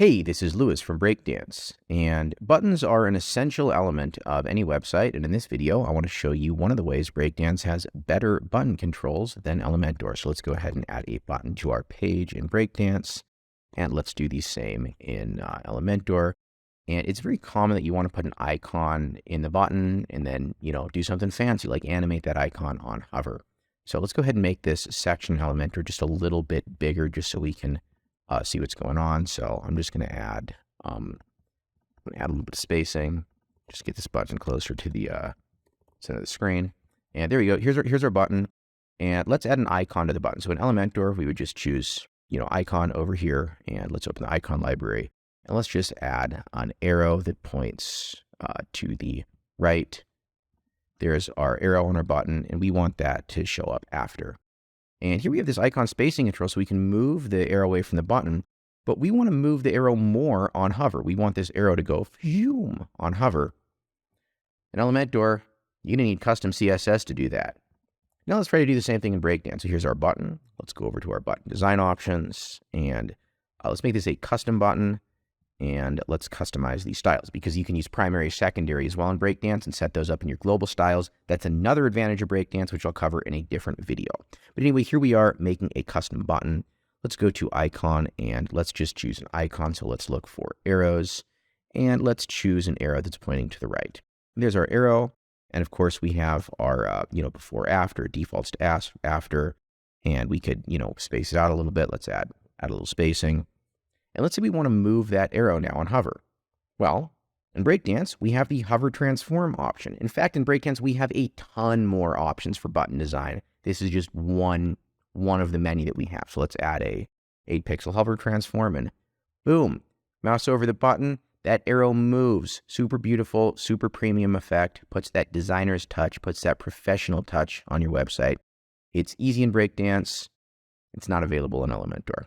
Hey, this is Lewis from Breakdance, and buttons are an essential element of any website, and in this video, I want to show you one of the ways Breakdance has better button controls than Elementor. So let's go ahead and add a button to our page in Breakdance, and let's do the same in Elementor. And it's very common that you want to put an icon in the button and then, do something fancy like animate that icon on hover. So let's go ahead and make this section in Elementor just a little bit bigger just so we can see what's going on. So I'm just going to add a little bit of spacing, just get this button closer to the center of the screen. And there we go. Here's our button. And let's add an icon to the button. So in Elementor, we would just choose, icon over here, and let's open the icon library. And let's just add an arrow that points to the right. There's our arrow on our button, and we want that to show up after. And here we have this icon spacing control, so we can move the arrow away from the button, but we want to move the arrow more on hover. We want this arrow to go phew on hover. In Elementor, you're going to need custom CSS to do that. Now let's try to do the same thing in Breakdance. So here's our button. Let's go over to our button design options, and let's make this a custom button. And let's customize these styles because you can use primary, secondary as well in Breakdance and set those up in your global styles. That's another advantage of Breakdance, which I'll cover in a different video. But anyway, here we are making a custom button. Let's go to icon and let's just choose an icon. So let's look for arrows and let's choose an arrow that's pointing to the right. And there's our arrow. And of course we have our, before, after, defaults to after, and we could, space it out a little bit. Let's add a little spacing. And let's say we want to move that arrow now on hover. Well, in Breakdance, we have the hover transform option. In fact, in Breakdance, we have a ton more options for button design. This is just one of the many that we have. So let's add a 8-pixel hover transform and boom, mouse over the button, that arrow moves. Super beautiful, super premium effect, puts that designer's touch, puts that professional touch on your website. It's easy in Breakdance. It's not available in Elementor.